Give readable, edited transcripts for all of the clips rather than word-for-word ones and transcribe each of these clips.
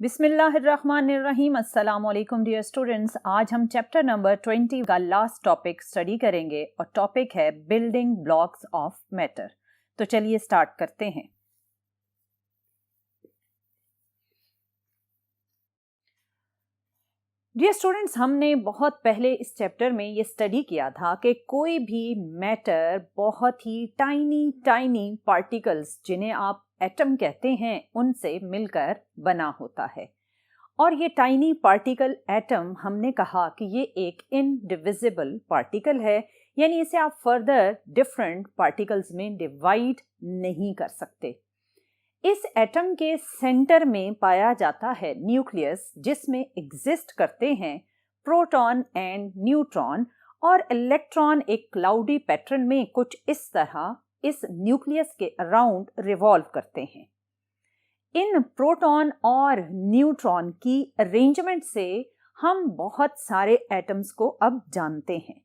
बिस्मिल्लाहिर्रहमानिर्रहीम। अस्सलाम वालेकुम डियर स्टूडेंट्स। आज हम चैप्टर नंबर 20 का लास्ट टॉपिक स्टडी करेंगे और टॉपिक है बिल्डिंग ब्लॉक्स ऑफ मैटर। तो चलिए स्टार्ट करते हैं। डियर स्टूडेंट्स, हमने बहुत पहले इस चैप्टर में ये स्टडी किया था कि कोई भी मैटर बहुत ही टाइनी पार्टिकल्स, जिन्हें आप एटम कहते हैं, उनसे मिलकर बना होता है। और ये टाइनी पार्टिकल एटम, हमने कहा कि ये एक इनडिविजिबल पार्टिकल है, यानी इसे आप फर्दर डिफरेंट पार्टिकल्स में डिवाइड नहीं कर सकते। इस एटम के सेंटर में पाया जाता है न्यूक्लियस, जिसमें एग्जिस्ट करते हैं प्रोटॉन एंड न्यूट्रॉन, और इलेक्ट्रॉन एक क्लाउडी पैटर्न में कुछ इस तरह इस न्यूक्लियस के अराउंड रिवॉल्व करते हैं। इन प्रोटॉन और न्यूट्रॉन की अरेंजमेंट से हम बहुत सारे एटम्स को अब जानते हैं,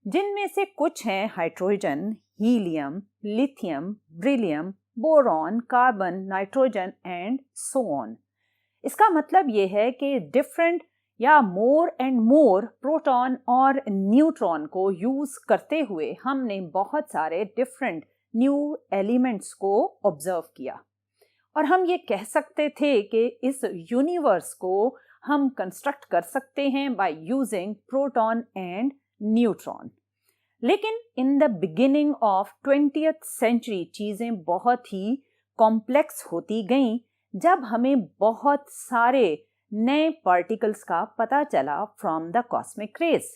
जिनमें से कुछ हैं hydrogen, helium, lithium, beryllium, boron, carbon, nitrogen and so on. इसका मतलब यह है कि डिफरेंट या मोर एंड मोर प्रोटॉन और न्यूट्रॉन को यूज करते हुए हमने बहुत सारे डिफरेंट न्यू एलिमेंट्स को ऑब्जर्व किया, और हम ये कह सकते थे कि इस यूनिवर्स को हम कंस्ट्रक्ट कर सकते हैं by using proton and neutron. लेकिन in the beginning of 20th century चीज़ें बहुत ही कॉम्प्लेक्स होती गईं, जब हमें बहुत सारे नए पार्टिकल्स का पता चला फ्रॉम द कॉस्मिक रेज।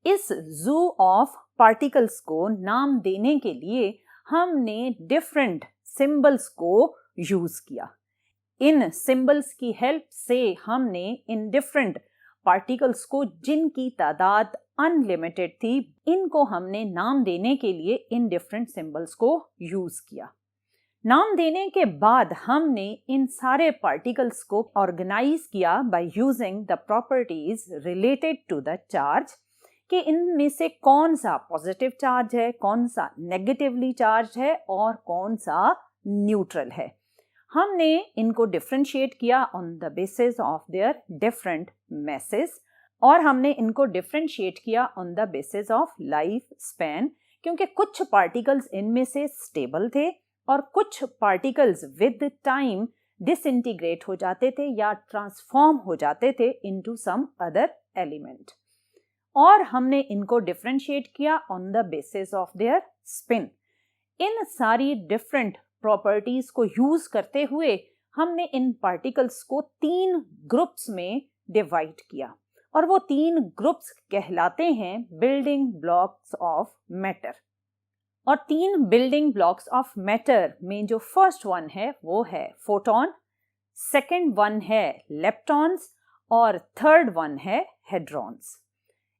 इस जू ऑफ पार्टिकल्स को नाम देने के लिए हमने डिफरेंट सिंबल्स को यूज किया। इन सिंबल्स की हेल्प से हमने इन डिफरेंट पार्टिकल्स को, जिनकी तादाद अनलिमिटेड थी, इनको हमने नाम देने के लिए इन डिफरेंट सिंबल्स को यूज किया। नाम देने के बाद हमने इन सारे पार्टिकल्स को ऑर्गेनाइज किया by using the properties related to the charge, कि इनमें से कौन सा पॉजिटिव चार्ज है, कौन सा नेगेटिवली चार्ज है और कौन सा न्यूट्रल है। हमने इनको डिफरेंशिएट किया on the basis of their different masses, और हमने इनको डिफरेंशिएट किया on the basis of life span, क्योंकि कुछ पार्टिकल्स इनमें से स्टेबल थे और कुछ पार्टिकल्स विद टाइम डिसइंटीग्रेट हो जाते थे या ट्रांसफॉर्म हो जाते थे इनटू सम अदर एलिमेंट, और हमने इनको डिफरेंशिएट किया on the basis of their spin. इन सारी डिफरेंट प्रॉपर्टीज को यूज करते हुए हमने इन पार्टिकल्स को 3 ग्रुप्स में डिवाइड किया, और वो 3 ग्रुप्स कहलाते हैं बिल्डिंग ब्लॉक्स ऑफ मैटर। और 3 बिल्डिंग ब्लॉक्स ऑफ मैटर में जो फर्स्ट वन है वो है फोटॉन, सेकंड वन है लेप्टॉन्स, और थर्ड वन है हेड्रॉन्स।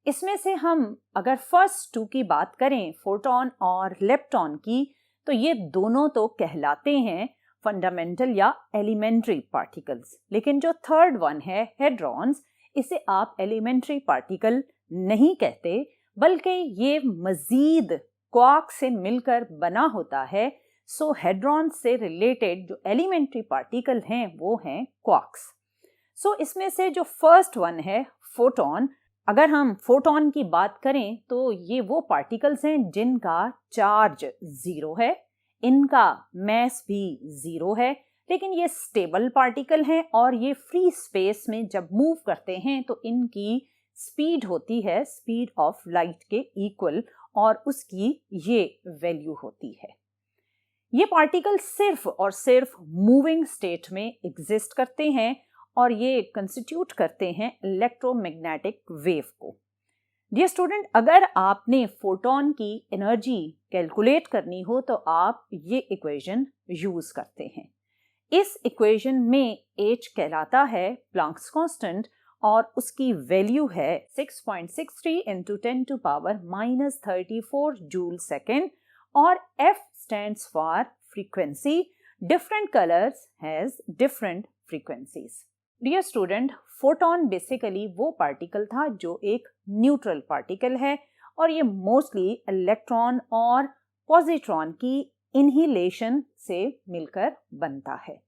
इसमें से हम अगर फर्स्ट 2 की बात करें, फोटॉन और लेप्टॉन की, तो ये दोनों तो कहलाते हैं फंडामेंटल या एलिमेंट्री पार्टिकल्स, लेकिन जो थर्ड वन है हेड्रॉन्स, इसे आप एलिमेंट्री पार्टिकल नहीं कहते, बल्कि ये मजीद क्वार्क से मिलकर बना होता है। सो हेड्रॉन्स से रिलेटेड जो एलिमेंट्री पार्टिकल हैं वो हैं क्वार्क्स। सो इसमें से जो फर्स्ट वन है फोटॉन, अगर हम फोटॉन की बात करें तो ये वो पार्टिकल्स हैं जिनका चार्ज 0 है, इनका मैस भी 0 है, लेकिन ये स्टेबल पार्टिकल हैं और ये फ्री स्पेस में जब मूव करते हैं तो इनकी स्पीड होती है स्पीड ऑफ लाइट के इक्वल, और उसकी ये वैल्यू होती है। ये पार्टिकल सिर्फ और सिर्फ मूविंग स्टेट में एग्जिस्ट करते हैं, और ये कंस्टिट्यूट करते हैं इलेक्ट्रोमैग्नेटिक वेव को। डियर स्टूडेंट, अगर आपने फोटॉन की एनर्जी कैलकुलेट करनी हो तो आप ये इक्वेशन यूज करते हैं। इस इक्वेशन में H कहलाता है प्लैंक्स कांस्टेंट, और उसकी वैल्यू है 6.63 into 10 to power -34 joule second, और F stands for frequency. Different colors has different frequencies. Dear student, photon basically वो पार्टिकल था जो एक न्यूट्रल पार्टिकल है, और ये मोस्टली इलेक्ट्रॉन और पॉजिट्रॉन की इनहिलेशन से मिलकर बनता है।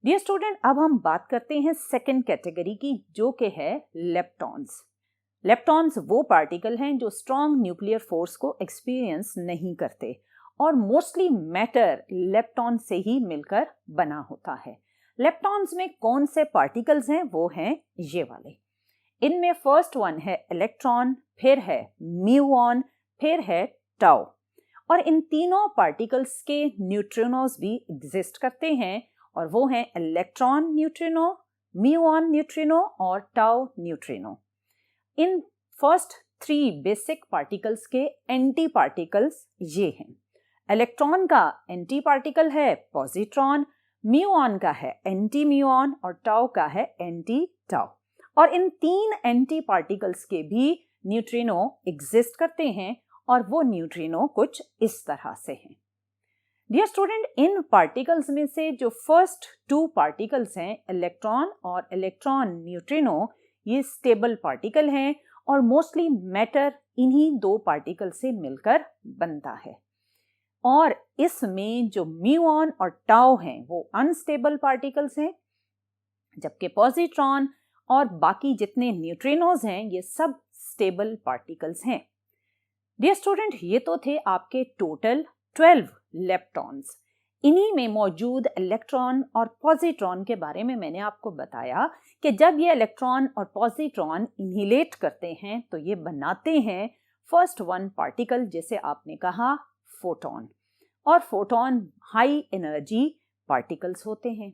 डियर स्टूडेंट, अब हम बात करते हैं सेकेंड कैटेगरी की, जो कि है लेप्टॉन्स। लेप्टॉन्स वो पार्टिकल हैं जो स्ट्रॉन्ग न्यूक्लियर फोर्स को एक्सपीरियंस नहीं करते और मोस्टली मैटर लेप्टॉन से ही मिलकर बना होता है। लेप्टॉन्स में कौन से पार्टिकल्स हैं? वो हैं ये वाले। इनमें फर्स्ट वन है इलेक्ट्रॉन, फिर है म्यूऑन, फिर है टाउ। और इन तीनों पार्टिकल्स के न्यूट्रिनोज भी एग्जिस्ट करते हैं और वो हैं इलेक्ट्रॉन न्यूट्रिनो, म्यूऑन न्यूट्रिनो और tau neutrino. In first 3 basic particles के एंटी पार्टिकल्स ये हैं। इलेक्ट्रॉन का एंटी पार्टिकल है पॉजिट्रॉन, म्यूऑन का है एंटी म्यूऑन और टाउ का है एंटी टाउ। और इन 3 एंटी पार्टिकल्स के भी न्यूट्रिनो एग्जिस्ट करते हैं और वो न्यूट्रिनो कुछ इस तरह से हैं। डियर स्टूडेंट, इन पार्टिकल्स में से जो फर्स्ट 2 पार्टिकल्स हैं इलेक्ट्रॉन और इलेक्ट्रॉन न्यूट्रिनो, ये स्टेबल पार्टिकल हैं और मोस्टली मैटर इन्हीं 2 पार्टिकल से मिलकर बनता है। और इसमें जो म्यूऑन और टाउ हैं वो अनस्टेबल पार्टिकल्स हैं, जबकि पॉजिट्रॉन और बाकी जितने न्यूट्रिनोज हैं ये सब स्टेबल पार्टिकल्स हैं। डियर स्टूडेंट, ये तो थे आपके टोटल 12 लेप्टॉन्स। इन्हीं में मौजूद इलेक्ट्रॉन और पॉजिट्रॉन के बारे में मैंने आपको बताया कि जब ये इलेक्ट्रॉन और पॉजिट्रॉन इनहिलेट करते हैं तो ये बनाते हैं फर्स्ट 1 पार्टिकल, जिसे आपने कहा फोटॉन। और फोटॉन हाई एनर्जी पार्टिकल्स होते हैं।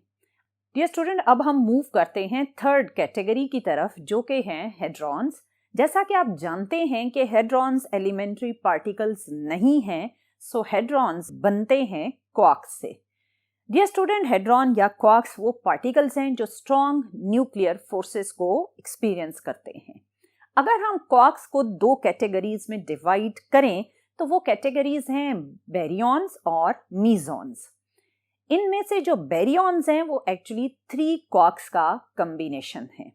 डियर स्टूडेंट, अब हम मूव करते हैं थर्ड कैटेगरी की तरफ, जो कि हैं हेड्रॉन्स। जैसा कि आप जानते हैं कि हेड्रॉन्स एलिमेंट्री पार्टिकल्स नहीं हैं, सो हेड्रॉन्स बनते हैं क्वार्क्स से। डियर स्टूडेंट, हेड्रॉन या क्वार्क्स वो पार्टिकल्स हैं जो स्ट्रॉन्ग न्यूक्लियर फोर्सेस को एक्सपीरियंस करते हैं। अगर हम क्वार्क्स को 2 कैटेगरीज में डिवाइड करें तो वो कैटेगरीज हैं बेरियॉन्स और मीजॉन्स। इनमें से जो बेरियॉन्स हैं वो एक्चुअली 3 क्वार्क्स का कॉम्बिनेशन है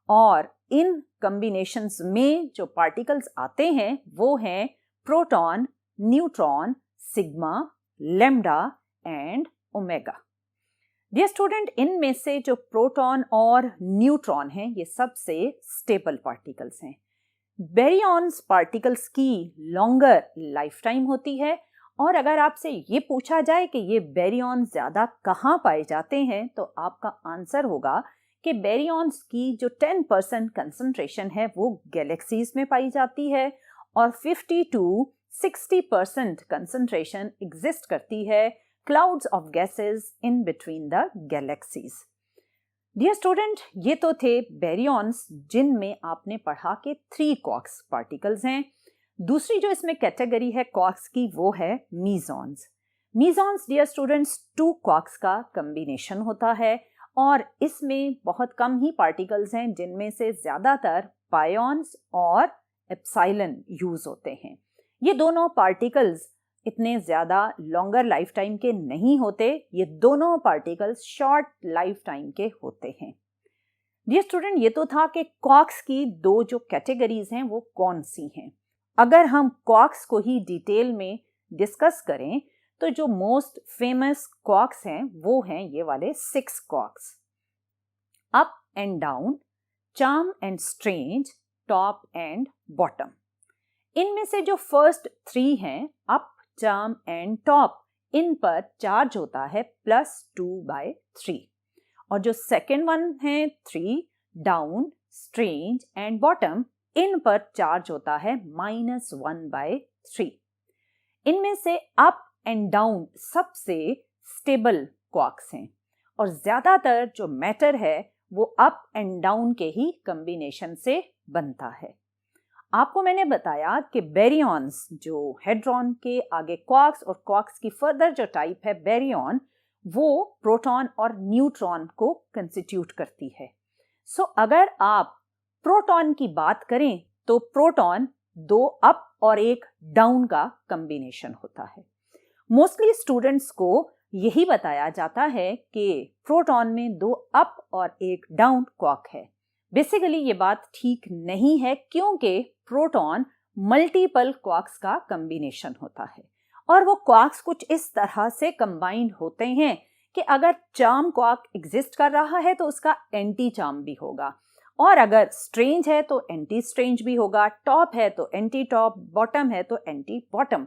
और इन कॉम्बिनेशंस में जो पार्टिकल्स आते हैं वो हैं proton, neutron, sigma, lambda and omega. Dear student, इनमें से जो प्रोटॉन और न्यूट्रॉन हैं ये सबसे स्टेबल पार्टिकल्स हैं। बेरियॉन्स पार्टिकल्स की लॉन्गर लाइफ टाइम होती है और अगर आपसे ये पूछा जाए कि ये बेरियॉन ज़्यादा कहाँ पाए जाते हैं तो आपका आंसर होगा कि बेरियॉन्स की जो 10% कंसंट्रेशन है वो गैलेक्सीज में पाई जाती है और 50 to 60% कंसंट्रेशन एग्जिस्ट करती है clouds of gases in between the galaxies. Dear student, ये तो थे बेरियॉन्स जिनमें आपने पढ़ा कि 3 क्वार्क्स पार्टिकल्स हैं। दूसरी जो इसमें कैटेगरी है क्वार्क्स की वो है मीजॉन्स। मीजॉन्स डियर स्टूडेंट्स 2 क्वार्क्स का कॉम्बिनेशन होता है और इसमें बहुत कम ही पार्टिकल्स हैं जिनमें से ज़्यादातर पायॉन्स और एप्सिलॉन यूज होते हैं। ये दोनों पार्टिकल्स इतने ज़्यादा लॉन्गर लाइफ टाइम के नहीं होते, ये दोनों पार्टिकल्स शॉर्ट लाइफ टाइम के होते हैं। डियर स्टूडेंट, ये तो था कि क्वार्क्स की 2 जो कैटेगरीज हैं वो कौन सी हैं। अगर हम क्वार्क्स को ही डिटेल में डिस्कस करें तो जो मोस्ट फेमस क्वार्क्स हैं वो हैं ये वाले 6 quarks, up and down, charm and strange, top and bottom. इनमें से जो फर्स्ट 3 हैं अप, चार्म एंड टॉप, इन पर चार्ज होता है +2/3 और जो सेकेंड वन है 3, डाउन, स्ट्रेंज एंड बॉटम, इन पर चार्ज होता है -1/3। इनमें से अप एंड डाउन सबसे स्टेबल क्वार्क्स हैं और ज्यादातर जो मैटर है वो अप एंड डाउन के ही कॉम्बिनेशन से बनता है। आपको मैंने बताया कि बेरियॉन्स जो हेड्रॉन के आगे क्वार्क्स और क्वार्क्स की फर्दर जो टाइप है बेरियॉन, वो प्रोटॉन और न्यूट्रॉन को कंस्टिट्यूट करती है। सो अगर आप प्रोटॉन की बात करें तो प्रोटॉन 2 अप और 1 डाउन का कॉम्बिनेशन होता है। मोस्टली स्टूडेंट्स को यही बताया जाता है कि प्रोटॉन में 2 अप और 1 डाउन क्वार्क है। बेसिकली ये बात ठीक नहीं है क्योंकि प्रोटॉन मल्टीपल क्वार्क्स का कॉम्बिनेशन होता है और वो क्वार्क्स कुछ इस तरह से कंबाइंड होते हैं कि अगर चार्म क्वार्क एग्जिस्ट कर रहा है तो उसका एंटी चार्म भी होगा, और अगर स्ट्रेंज है तो एंटी स्ट्रेंज भी होगा, टॉप है तो एंटी टॉप, बॉटम है तो एंटी बॉटम,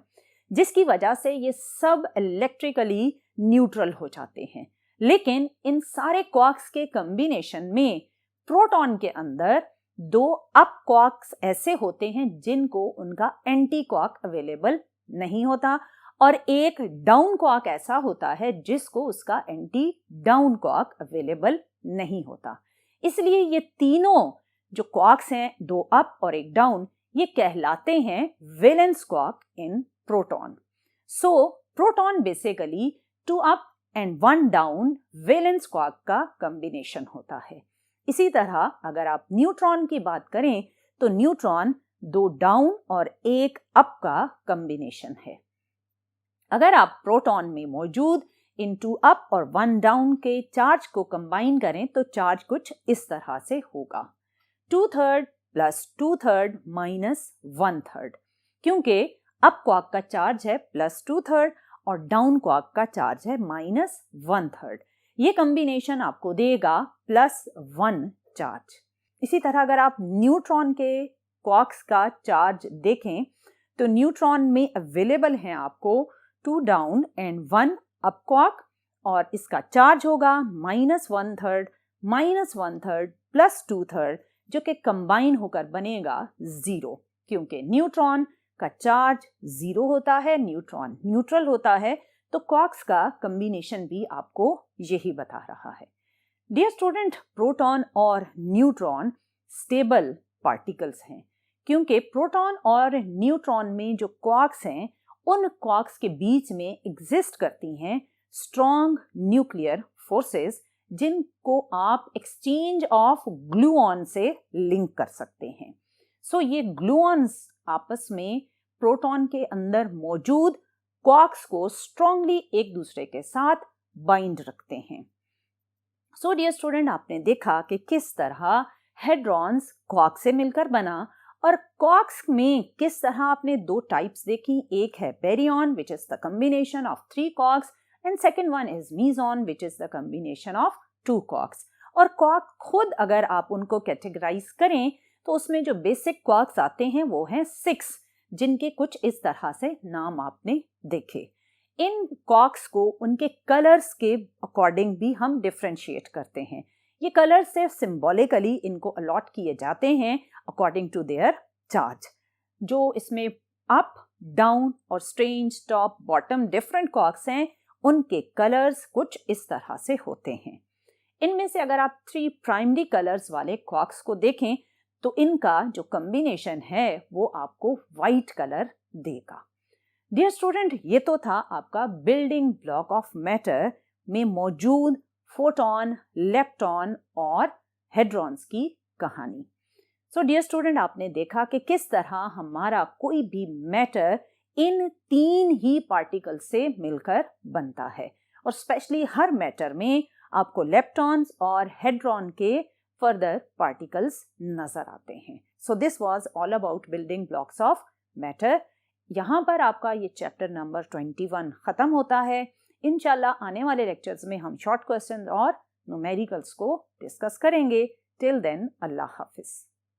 जिसकी वजह से ये सब इलेक्ट्रिकली न्यूट्रल हो जाते हैं। लेकिन इन सारे क्वार्क्स के कॉम्बिनेशन में प्रोटॉन के अंदर 2 अप क्वार्क्स ऐसे होते हैं जिनको उनका एंटी क्वार्क अवेलेबल नहीं होता, और एक डाउन क्वार्क ऐसा होता है जिसको उसका एंटी डाउन क्वार्क अवेलेबल नहीं होता। इसलिए ये तीनों जो क्वार्क्स हैं, 2 अप और 1 डाउन, ये कहलाते हैं valence quark in proton. So proton basically 2 up and 1 down valence quark का कॉम्बिनेशन होता है। इसी तरह अगर आप न्यूट्रॉन की बात करें तो न्यूट्रॉन 2 डाउन और 1 अप का कॉम्बिनेशन है। अगर आप प्रोटॉन में मौजूद इन 2 अप और 1 डाउन के चार्ज को कंबाइन करें तो चार्ज कुछ इस तरह से होगा, 2/3 प्लस 2/3 माइनस 1/3, क्योंकि अप क्वार्क का चार्ज है प्लस 2/3 और डाउन क्वार्क का चार्ज है माइनस 1/3। ये कॉम्बिनेशन आपको देगा +1 चार्ज। इसी तरह अगर आप न्यूट्रॉन के क्वार्क्स का चार्ज देखें तो न्यूट्रॉन में अवेलेबल हैं आपको 2 डाउन एंड 1 अप क्वार्क, और इसका चार्ज होगा -1/3 -1/3 प्लस 2/3, जो कि कंबाइन होकर बनेगा 0, क्योंकि न्यूट्रॉन का चार्ज 0 होता है, न्यूट्रॉन न्यूट्रल होता है, तो क्वार्क्स का कॉम्बिनेशन भी आपको यही बता रहा है। डियर स्टूडेंट, प्रोटॉन और न्यूट्रॉन स्टेबल पार्टिकल्स हैं, क्योंकि प्रोटॉन और न्यूट्रॉन में जो क्वार्क्स हैं उन क्वार्क्स के बीच में एग्जिस्ट करती हैं स्ट्रॉन्ग न्यूक्लियर फोर्सेस, जिनको आप एक्सचेंज ऑफ ग्लूऑन से लिंक कर सकते हैं। सो ये ग्लूऑन्स आपस में प्रोटॉन के अंदर मौजूद क्वार्क्स को स्ट्रांगली एक दूसरे के साथ बाइंड रखते हैं। सो डियर स्टूडेंट, आपने देखा कि किस तरह हेड्रॉन्स क्वार्क से मिलकर बना, और क्वार्क्स में किस तरह आपने 2 टाइप्स देखी, एक है baryon which is the combination of 3 quarks, and second one is meson which is the combination of 2 quarks. और क्वार्क खुद अगर आप उनको कैटेगराइज करें तो उसमें जो बेसिक क्वार्क्स आते हैं वो हैं 6, जिनके कुछ इस तरह से नाम आपने देखे। इन क्वार्क्स को उनके कलर्स के अकॉर्डिंग भी हम डिफरेंशिएट करते हैं। ये कलर्स सिर्फ सिंबॉलिकली इनको अलॉट किए जाते हैं अकॉर्डिंग टू देयर चार्ज। जो इसमें अप, डाउन और strange, top, bottom different quarks हैं, उनके कलर्स कुछ इस तरह से होते हैं। इनमें से अगर आप 3 प्राइमरी कलर्स वाले क्वार्क्स को देखें तो इनका जो कॉम्बिनेशन है वो आपको वाइट कलर देगा। डियर स्टूडेंट, ये तो था आपका बिल्डिंग ब्लॉक ऑफ मैटर में मौजूद फोटॉन, लेप्टॉन और हेड्रॉन्स की कहानी। सो डियर स्टूडेंट, आपने देखा कि किस तरह हमारा कोई भी मैटर इन 3 ही पार्टिकल से मिलकर बनता है, और स्पेशली हर मैटर में आपको लेप्टॉन्स और हेड्रॉन के फर्दर पार्टिकल्स नजर आते हैं। So this was all about building blocks of matter. यहाँ पर आपका ये चैप्टर नंबर 21 खत्म होता है। इंशाल्लाह आने वाले लेक्चर्स में हम शॉर्ट क्वेश्चन और न्यूमेरिकल्स को डिस्कस करेंगे। टिल देन, अल्लाह हाफिज।